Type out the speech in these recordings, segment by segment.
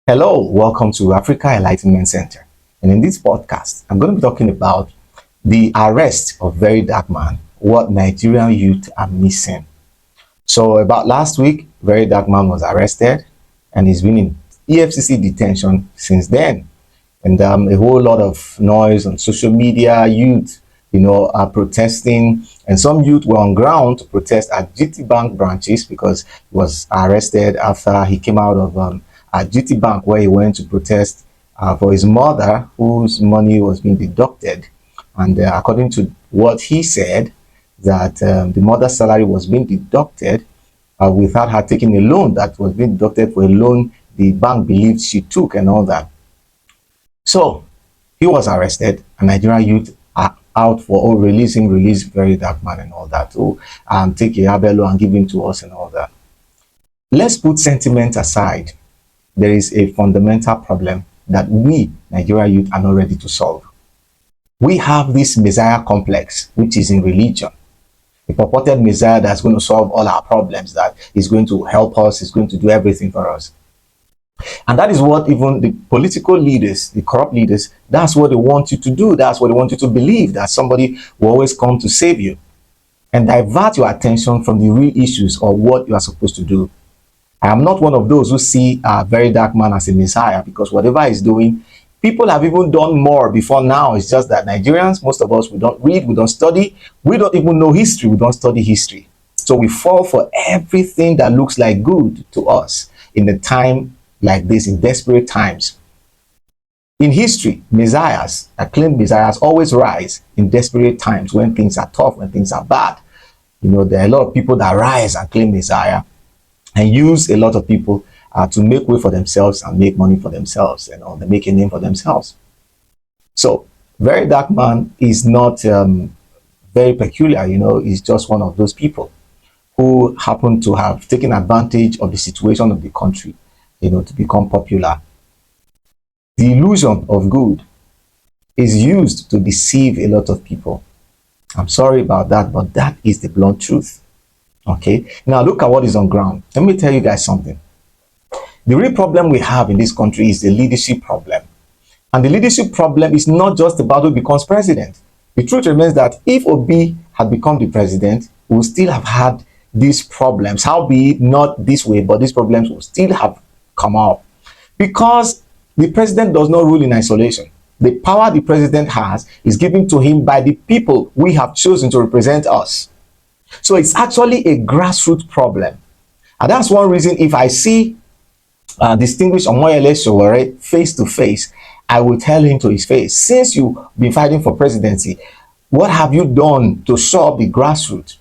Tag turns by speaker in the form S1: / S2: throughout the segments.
S1: Hello, welcome to Africa Enlightenment Center. And in this podcast, I'm going to be talking about the arrest of Verydarkman, what Nigerian youth are missing. So about last week, Verydarkman was arrested and he's been in EFCC detention since then. And a whole lot of noise on social media, youth, are protesting. And some youth were on ground to protest at GT Bank branches because he was arrested after he came out of at GT Bank, where he went to protest for his mother, whose money was being deducted. And according to what he said, that the mother's salary was being deducted without her taking a loan that was being deducted for a loan the bank believed she took and all that. So he was arrested, and Nigerian youth are out for release Verydarkman and all that. To take a Abelo and give him to us and all that. Let's put sentiment aside. There is a fundamental problem that we, Nigerian youth, are not ready to solve. We have this Messiah complex, which is in religion. A purported Messiah that's going to solve all our problems, that is going to help us, is going to do everything for us. And that is what even the political leaders, the corrupt leaders, that's what they want you to do. That's what they want you to believe, that somebody will always come to save you and divert your attention from the real issues or what you are supposed to do. I am not one of those who see Verydarkman as a messiah, because whatever he's doing, people have even done more before now. It's just that Nigerians, most of us, we don't read, we don't study, we don't even know history, we don't study history. So we fall for everything that looks like good to us in a time like this, in desperate times. In history, messiahs, acclaimed messiahs, always rise in desperate times when things are tough, when things are bad. There are a lot of people that rise and claim messiah and use a lot of people to make way for themselves and make money for themselves, and they make a name for themselves. So Verydarkman is not very peculiar. He's just one of those people who happen to have taken advantage of the situation of the country, to become popular. The illusion of good is used to deceive a lot of people. I'm sorry about that, but that is the blunt truth. Okay, now look at what is on ground. Let me tell you guys something. The real problem we have in this country is the leadership problem. And the leadership problem is not just about who becomes president. The truth remains that if Obi had become the president, we would still have had these problems. Howbeit not this way, but these problems will still have come up. Because the president does not rule in isolation. The power the president has is given to him by the people we have chosen to represent us. So it's actually a grassroots problem. And that's one reason if I see distinguished Omoyele Sowore face to face, I will tell him to his face, since you've been fighting for presidency, what have you done to show up the grassroots,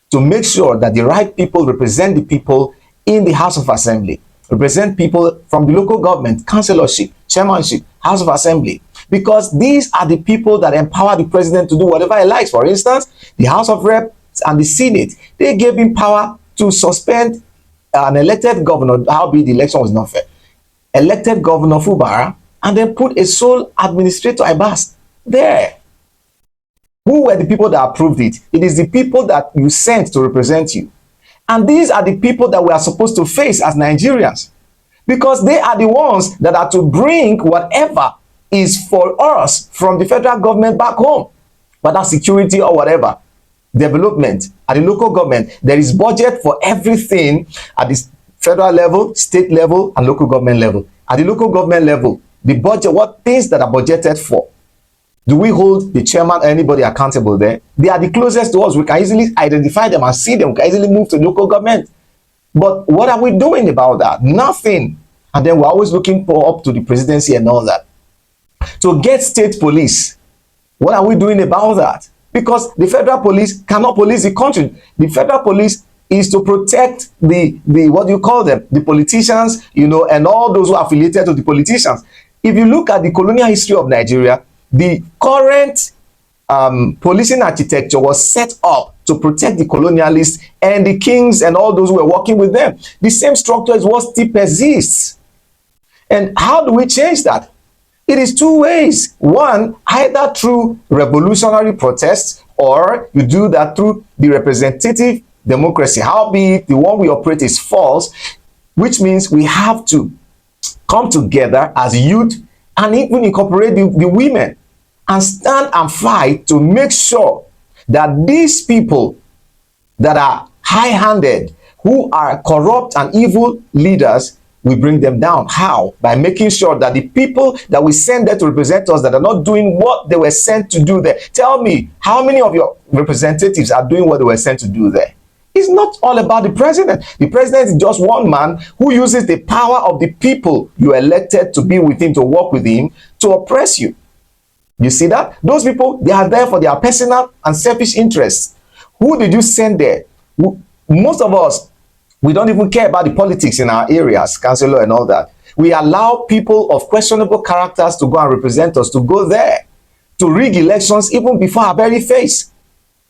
S1: to make sure that the right people represent the people in the House of Assembly, represent people from the local government, councillorship, chairmanship, House of Assembly, because these are the people that empower the president to do whatever he likes. For instance, the House of Reps and the Senate, they gave him power to suspend an elected governor, howbeit the election was not fair, elected Governor Fubara, and then put a sole administrator, Abbas, there. Who were the people that approved it? It is the people that you sent to represent you. And these are the people that we are supposed to face as Nigerians, because they are the ones that are to bring whatever is for us from the federal government back home, whether security or whatever. Development at the local government, there is budget for everything at the federal level, state level, and local government level. At the local government level, the budget, what things that are budgeted for, do we hold the chairman or anybody accountable there? They are the closest to us. We can easily identify them and see them. We can easily move to local government. But what are we doing about that? Nothing. And then we're always looking for up to the presidency and all that. To get state police, what are we doing about that? Because the federal police cannot police the country. The federal police is to protect the what do you call them? The politicians, and all those who are affiliated to the politicians. If you look at the colonial history of Nigeria, the current policing architecture was set up to protect the colonialists and the kings and all those who were working with them. The same structure is what still persists. And how do we change that? It is two ways. One, either through revolutionary protests, or you do that through the representative democracy. Howbeit the one we operate is false, which means we have to come together as youth and even incorporate the women and stand and fight to make sure that these people that are high-handed, who are corrupt and evil leaders, we bring them down. How? By making sure that the people that we send there to represent us that are not doing what they were sent to do there. Tell me, how many of your representatives are doing what they were sent to do there? It's not all about the president. The president is just one man who uses the power of the people you elected to be with him, to work with him, to oppress you. You see that? Those people, they are there for their personal and selfish interests. Who did you send there? Most of us, we don't even care about the politics in our areas, councillor and all that. We allow people of questionable characters to go and represent us, to go there, to rig elections even before our very face.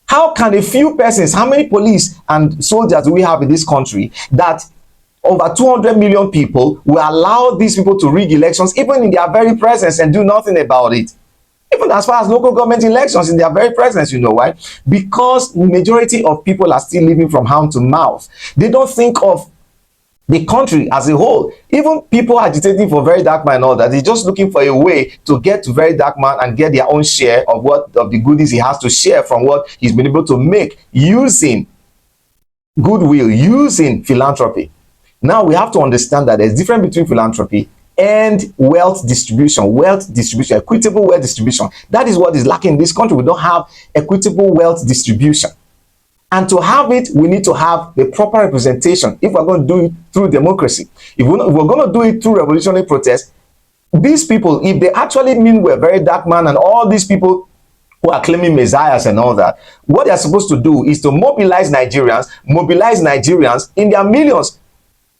S1: How can a few persons, how many police and soldiers do we have in this country, that over 200 million people will allow these people to rig elections even in their very presence and do nothing about it? Even as far as local government elections, in their very presence. You know why? Because the majority of people are still living from hand to mouth. They don't think of the country as a whole. Even people agitating for Verydarkman and all that, they're just looking for a way to get to Verydarkman and get their own share of the goodies he has to share from what he's been able to make using goodwill, using philanthropy. Now we have to understand that there's a difference between philanthropy and wealth distribution, equitable wealth distribution. That is what is lacking in this country. We don't have equitable wealth distribution. And to have it, we need to have the proper representation. If we're going to do it through democracy, if we're going to do it through revolutionary protest, these people, if they actually mean we're Verydarkman and all these people who are claiming messiahs and all that, what they're supposed to do is to mobilize Nigerians in their millions.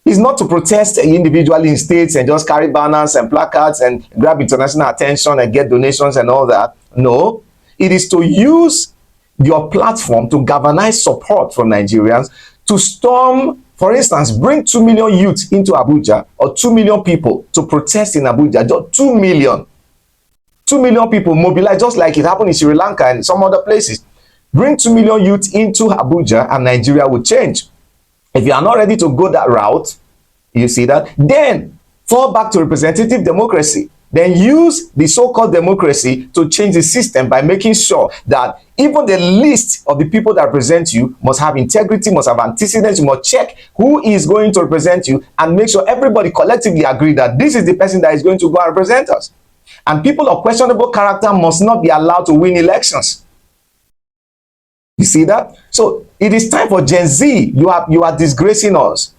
S1: It's not to protest individually in states and just carry banners and placards and grab international attention and get donations and all that. No, it is to use your platform to galvanize support from Nigerians to storm, for instance, bring 2 million youths into Abuja, or 2 million people to protest in Abuja. Just 2 million. 2 million people mobilize, just like it happened in Sri Lanka and some other places. Bring 2 million youths into Abuja and Nigeria will change. If you are not ready to go that route, you see that, then fall back to representative democracy. Then use the so-called democracy to change the system by making sure that even the list of the people that represent you must have integrity, must have antecedents. You must check who is going to represent you and make sure everybody collectively agree that this is the person that is going to go and represent us. And people of questionable character must not be allowed to win elections. You see that? So it is time for Gen Z. You are disgracing us.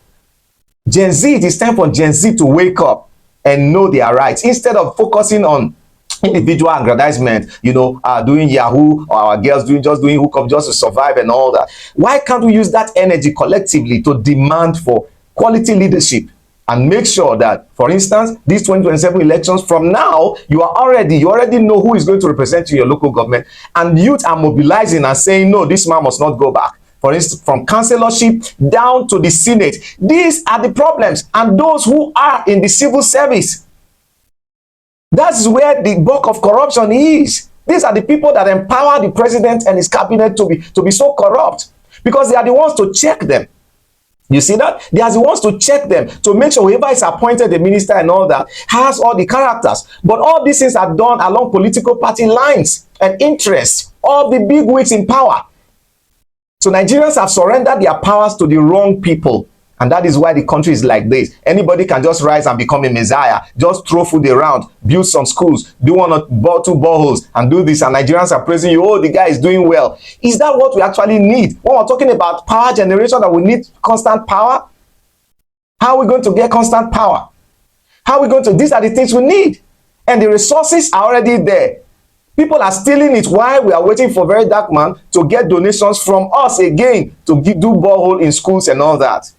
S1: Gen Z, it is time for Gen Z to wake up and know their rights instead of focusing on individual aggrandizement, doing Yahoo, or our girls doing hookup just to survive and all that. Why can't we use that energy collectively to demand for quality leadership and make sure that, for instance, these 2027 elections, from now, you already know who is going to represent you in your local government, and youth are mobilizing and saying, no, this man must not go back. For instance, from councillorship down to the Senate. These are the problems. And those who are in the civil service, that's where the bulk of corruption is. These are the people that empower the president and his cabinet to be so corrupt, because they are the ones to check them. You see that? They are the ones to check them, to make sure whoever is appointed, the minister and all that, has all the characters. But all these things are done along political party lines and interests of the big wigs in power. So Nigerians have surrendered their powers to the wrong people. And that is why the country is like this. Anybody can just rise and become a messiah. Just throw food around, build some schools, do 1 or 2 boreholes, and do this. And Nigerians are praising you. Oh, the guy is doing well. Is that what we actually need? When we're talking about power generation, that we need constant power, how are we going to get constant power? How are we going to? These are the things we need. And the resources are already there. People are stealing it while we are waiting for Verydarkman to get donations from us again to do borehole in schools and all that.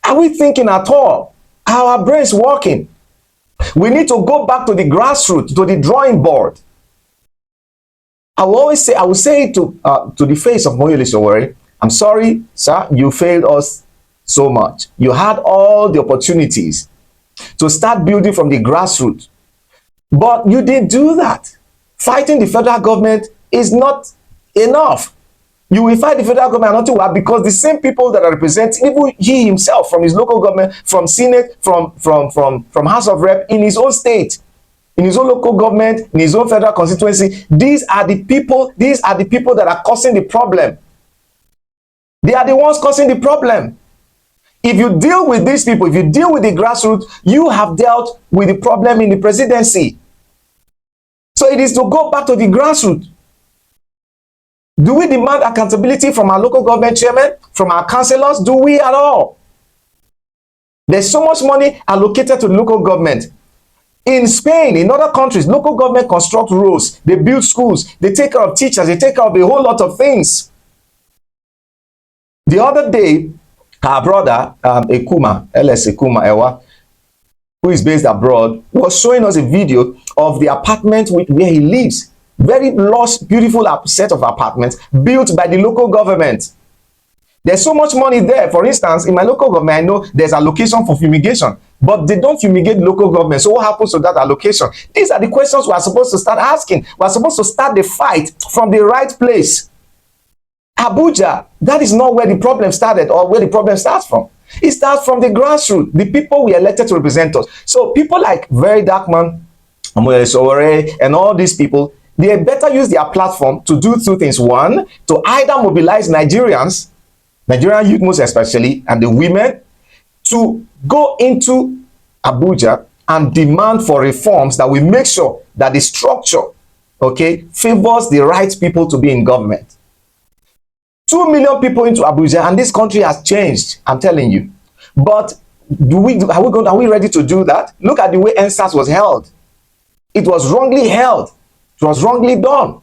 S1: Are we thinking at all? Are our brains working? We need to go back to the grassroots, to the drawing board. I will say it to the face of Moyole Sowore, I'm sorry, sir, you failed us so much. You had all the opportunities to start building from the grassroots, but you didn't do that. Fighting the federal government is not enough. You will fight the federal government and nothing will happen, because the same people that are representing, even he himself, from his local government, from Senate, from House of Rep, in his own state, in his own local government, in his own federal constituency, these are the people that are causing the problem. They are the ones causing the problem. If you deal with these people, if you deal with the grassroots, you have dealt with the problem in the presidency. So it is to go back to the grassroots. Do we demand accountability from our local government chairman, from our councillors? Do we at all? There's so much money allocated to the local government. In Spain, in other countries, local government construct roads, they build schools, they take care of teachers, they take care of a whole lot of things. The other day, our brother, Ekuma, LS Ekuma Ewa, who is based abroad, was showing us a video of the apartment where he lives. Very lush, beautiful set of apartments built by the local government. There's so much money there. For instance, in my local government, I know there's allocation for fumigation, but they don't fumigate local government. So what happens to that allocation? These are the questions we are supposed to start asking. We are supposed to start the fight from the right place. Abuja, that is not where the problem started or where the problem starts from. It starts from the grassroots, the people we elected to represent us. So people like Verydarkman, and all these people, they better use their platform to do two things. One, to either mobilize Nigerians, Nigerian youth most especially, and the women, to go into Abuja and demand for reforms that will make sure that the structure, okay, favors the right people to be in government. 2 million people into Abuja, and this country has changed, I'm telling you. But are we ready to do that? Look at the way NSAS was held. It was wrongly held. It was wrongly done.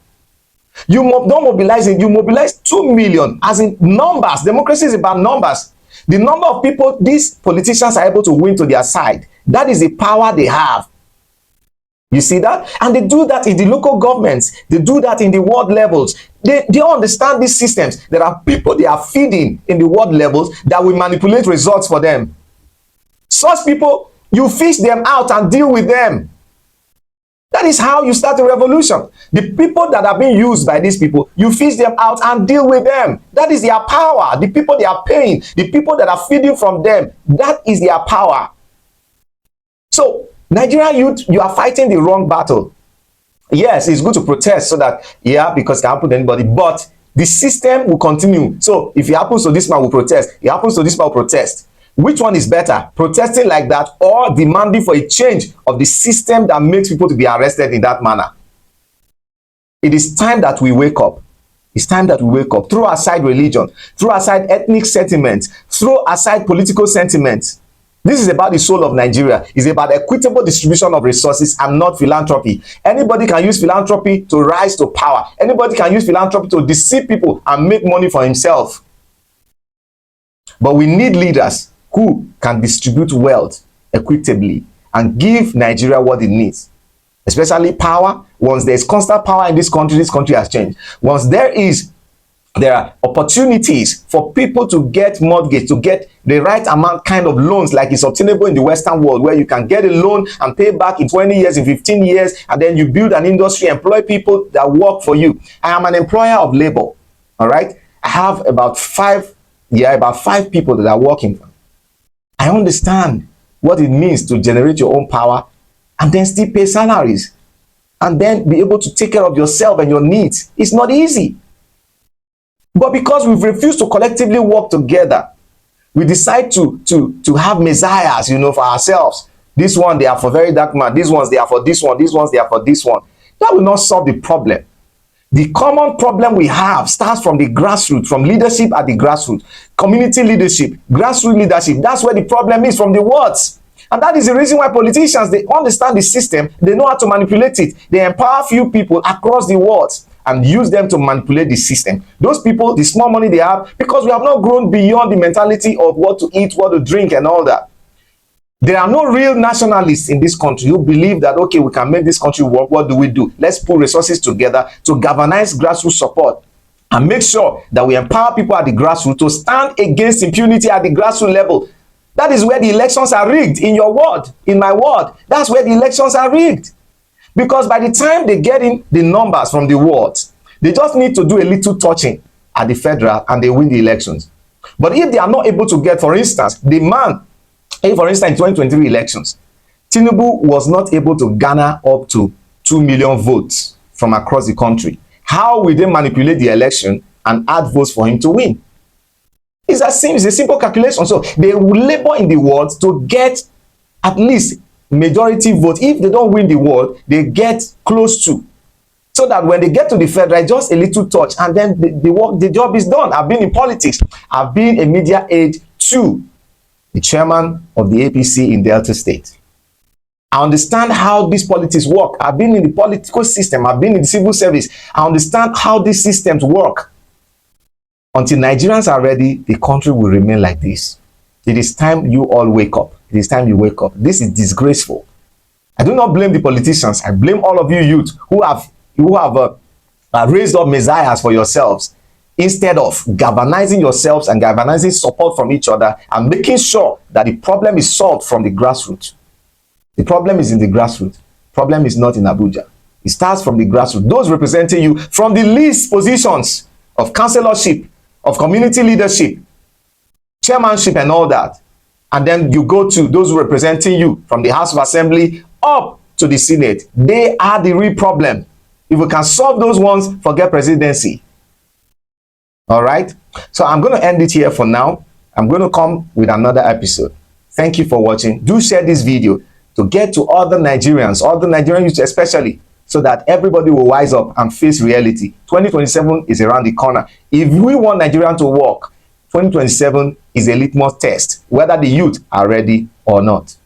S1: You don't mobilize it. You mobilize 2 million, as in numbers. Democracy is about numbers. The number of people these politicians are able to win to their side, that is the power they have. You see that? And they do that in the local governments. They do that in the world levels. They understand these systems. There are people they are feeding in the world levels that will manipulate results for them. Such people, you fish them out and deal with them. That is how you start a revolution. The people that are being used by these people, you fish them out and deal with them. That is their power. The people they are paying, the people that are feeding from them, that is their power. So, Nigerian youth, you are fighting the wrong battle. Yes, it's good to protest so that, because it can happen to anybody, but the system will continue. So, if it happens to this man, will protest. It happens to this man, will protest. Which one is better? Protesting like that or demanding for a change of the system that makes people to be arrested in that manner? It is time that we wake up. It's time that we wake up. Throw aside religion, throw aside ethnic sentiments, throw aside political sentiments. This is about the soul of Nigeria. It's about equitable distribution of resources and not philanthropy. Anybody can use philanthropy to rise to power. Anybody can use philanthropy to deceive people and make money for himself. But we need leaders who can distribute wealth equitably and give Nigeria what it needs, especially power. Once there is constant power in this country has changed. Once there are opportunities for people to get mortgage, to get the right amount kind of loans like is obtainable in the Western world, where you can get a loan and pay back in 20 years, in 15 years, and then you build an industry, employ people that work for you. I am an employer of labor, all right? I have about five people that are working for me. I understand what it means to generate your own power and then still pay salaries and then be able to take care of yourself and your needs. It's not easy. But because we've refused to collectively work together, we decide to have messiahs, for ourselves. This one, they are for Verydarkman. These ones, they are for this one. These ones, they are for this one. That will not solve the problem. The common problem we have starts from the grassroots, from leadership at the grassroots, community leadership, grassroots leadership. That's where the problem is, from the words. And that is the reason why politicians, they understand the system, they know how to manipulate it. They empower few people across the world and use them to manipulate the system. Those people, the small money they have, because we have not grown beyond the mentality of what to eat, what to drink, and all that. There are no real nationalists in this country who believe that, okay, we can make this country work. What do? Let's put resources together to galvanize grassroots support and make sure that we empower people at the grassroots to stand against impunity at the grassroots level. That is where the elections are rigged, in your ward, in my ward. That's where the elections are rigged. Because by the time they get in the numbers from the wards, they just need to do a little touching at the federal and they win the elections. But if they are not able to get, for instance, the man, for instance, in 2023 elections, Tinubu was not able to garner up to 2 million votes from across the country. How will they manipulate the election and add votes for him to win? It's a simple calculation. So they will labor in the world to get at least majority vote. If they don't win the world, they get close to. So that when they get to the federal, just a little touch, and then the job is done. I've been in politics. I've been a media aide to the chairman of the APC in Delta State. I understand how these politics work. I've been in the political system. I've been in the civil service. I understand how these systems work. Until Nigerians are ready, the country will remain like this. It is time you all wake up. It is time you wake up. This is disgraceful. I do not blame the politicians. I blame all of you youth who have raised up messiahs for yourselves, instead of galvanizing yourselves and galvanizing support from each other and making sure that the problem is solved from the grassroots. The problem is in the grassroots. Problem is not in Abuja. It starts from the grassroots. Those representing you from the least positions of councillorship, of community leadership, chairmanship and all that. And then you go to those representing you from the House of Assembly up to the Senate. They are the real problem. If we can solve those ones, forget presidency. All right? So I'm going to end it here for now. I'm going to come with another episode. Thank you for watching. Do share this video to get to other Nigerians, other Nigerian youth especially, so that everybody will wise up and face reality. 2027 is around the corner. If we want Nigeria to work, 2027 is a litmus test, whether the youth are ready or not.